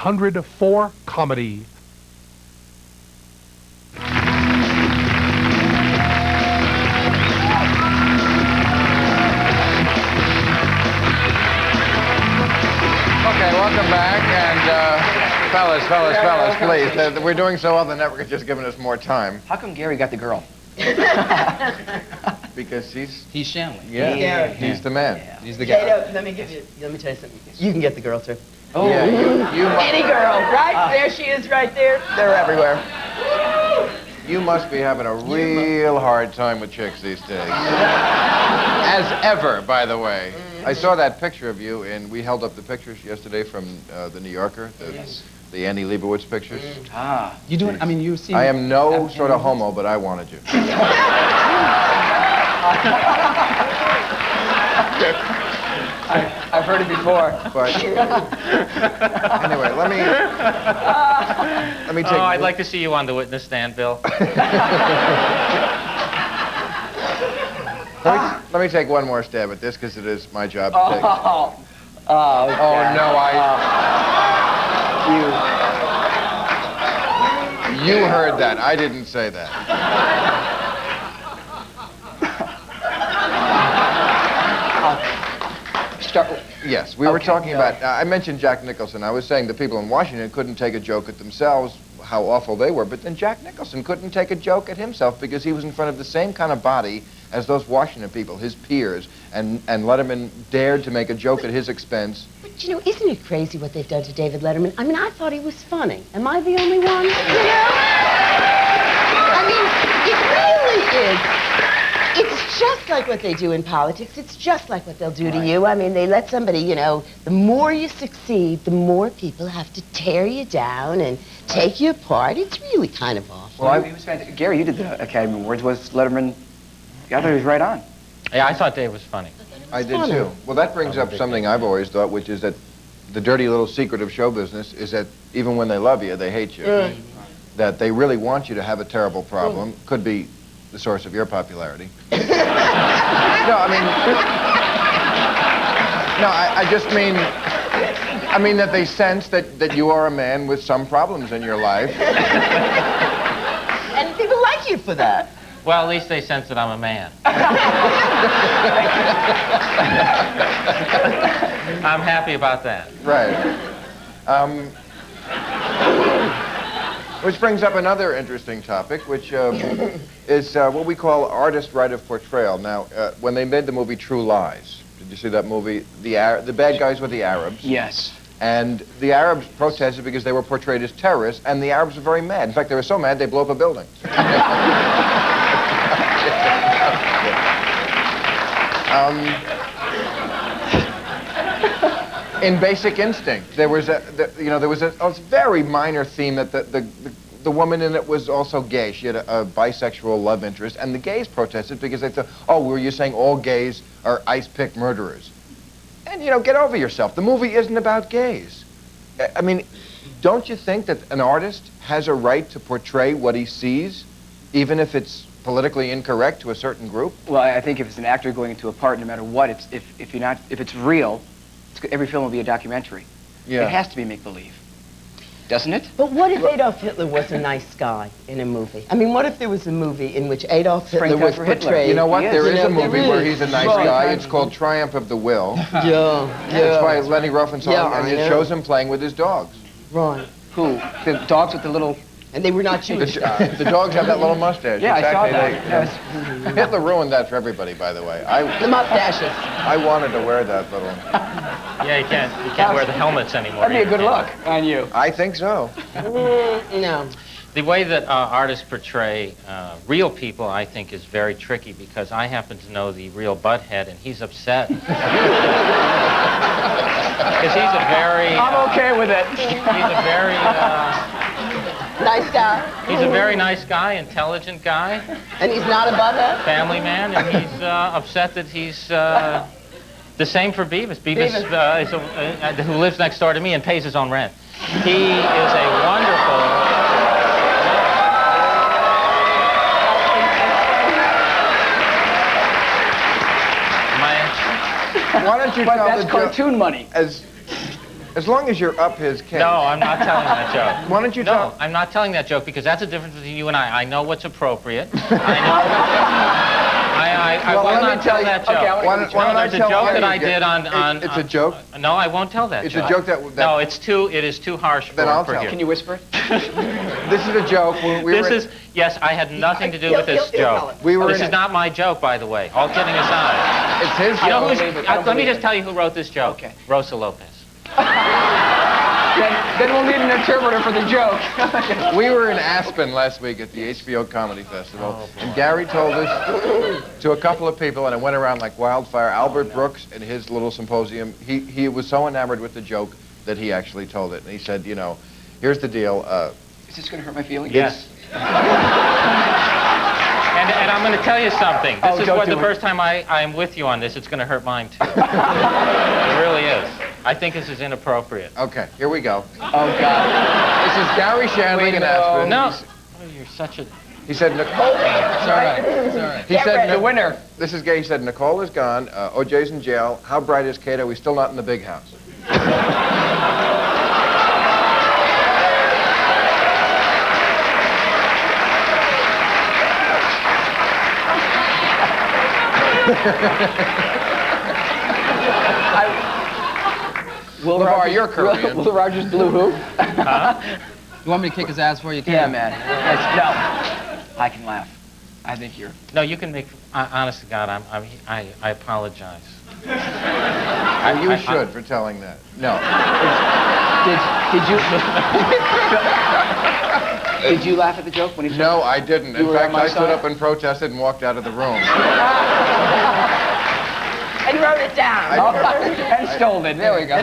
104 comedy. Okay, welcome back, and fellas, please. We're doing so well, the network has just given us more time. How come Gary got the girl? Because he's Shandling. Yeah, he's the man. Yeah. He's the guy. Kato, let me tell you something. You can get the girl, too. Oh, yeah, you Any girl, right? There she is right there. They're everywhere. You must be having a real hard time with chicks these days. As ever, by the way. I saw that picture of you, and we held up the pictures yesterday from the New Yorker, the Andy Leibovitz pictures. Ah. You doing, I mean, you see. I am no sort of homo, but I wanted you. I've heard it before. But anyway, let me take. Oh, I'd like to see you on the witness stand, Bill. Let me take one more stab at this, because it is my job to take. Okay. Oh no, You heard that. I didn't say that. Yes, we were talking about, I mentioned Jack Nicholson. I was saying the people in Washington couldn't take a joke at themselves, how awful they were, but then Jack Nicholson couldn't take a joke at himself because he was in front of the same kind of body as those Washington people, his peers, and Letterman dared to make a joke at his expense. But, you know, isn't it crazy what they've done to David Letterman? I mean, I thought he was funny. Am I the only one? You know? I mean, it really is. It's just like what they do in politics. It's just like what they'll do to you. I mean, they let somebody, you know, the more you succeed, the more people have to tear you down and take you apart. It's really kind of awful. Well, he was fantastic. Gary, you did the Academy Awards. Was Letterman, I thought he was right on. Yeah, I thought Dave was funny. I did too. Well, that brings up something I've always thought, which is that the dirty little secret of show business is that even when they love you, they hate you. That they really want you to have a terrible problem. Could be the source of your popularity. No, I mean that they sense that you are a man with some problems in your life. And people like you for that. Well, at least they sense that I'm a man. I'm happy about that. Right. Which brings up another interesting topic, which is what we call artist right of portrayal. Now, when they made the movie True Lies, did you see that movie? The bad guys were the Arabs. Yes. And the Arabs protested because they were portrayed as terrorists, and the Arabs were very mad. In fact, they were so mad they blew up a building. In Basic Instinct, there was a very minor theme that the woman in it was also gay. She had a bisexual love interest, and the gays protested because they thought, oh, were you saying all gays are ice-pick murderers? And, you know, get over yourself. The movie isn't about gays. I mean, don't you think that an artist has a right to portray what he sees, even if it's politically incorrect to a certain group? Well, I think if it's an actor going into a part, no matter what, if it's real, every film will be a documentary. Yeah. It has to be make-believe, doesn't it? But what if Adolf Hitler was a nice guy in a movie? I mean, what if there was a movie in which Adolf Hitler was portrayed? You know what? Yes. There is a there movie where he's a nice Right. guy. It's called Triumph of the Will. Yeah. It's by Lenny Riefenstahl, Yeah, and I it know. shows him playing with his dogs. Right. Who? The dogs with the little... And they were not Jewish dogs. The dogs have that little mustache. Yeah, I saw that. Exactly. Hitler ruined that for everybody, by the way. The mustaches. I wanted to wear that little... Yeah, you can't wear the helmets anymore. That'd be a good either, look on you. I think so. No. The way that artists portray real people, I think, is very tricky because I happen to know the real butthead, and he's upset. Because he's a very... I'm okay with it. He's a very... Nice guy. He's a very nice guy, intelligent guy, And he's not above it? family man, and he's upset that he's... the same for Beavis. Beavis who lives next door to me and pays his own rent. He is a wonderful... Why don't you But tell that's the joke cartoon money. as As long as you're up his case. No, I'm not telling that joke. Why don't you No, tell? I'm not telling that joke because that's a difference between you and I. I know what's appropriate. I Well, will let me not tell tell you- that joke. okay, I wanna Why don't I There's a tell joke Harry that I again? did on... It's a joke? No, I won't tell that It's joke. a joke that... No, it is too harsh Then I'll for tell here. it. Can you whisper it? This is a joke. Yes, I had nothing to do with this he'll tell joke. it. We were This in is it. not my joke, by the way. All kidding aside. It's his You know joke. who's... believe it. I don't Let me believe just it. tell you who wrote this joke. Okay. Rosa Lopez. Then we'll need an interpreter for the joke. We were in Aspen last week at the HBO Comedy Festival, Oh, and Garry told us to a couple of people, and it went around like wildfire. Albert Brooks at his little symposium, he was so enamored with the joke that he actually told it. And he said, you know, here's the deal. Is this going to hurt my feelings? Yes. And I'm going to tell you something. This is don't what do the it. first time I'm with you on this, it's going to hurt mine too. It really is. I think this is inappropriate. Okay, here we go. Oh, God. This is Garry Shandling in no. Aspen. No. Oh, you're such a... He said, Nicole... It's all right. It's all right. He said, The winner. This is gay. He said, Nicole is gone. OJ's in jail. How bright is Kato? He's still not in the big house. Will LeVar, you're Korean. Will Rogers blue who? You want me to kick his ass for you? Yeah, man. No. I can laugh. I think you're... No, you can make... Honest to God, I apologize. Well, you should for telling that. No. Did you laugh at the joke when he... No, I didn't. You In were on fact, my I stood side? up and protested and walked out of the room. And wrote it down. And stole it. There we go.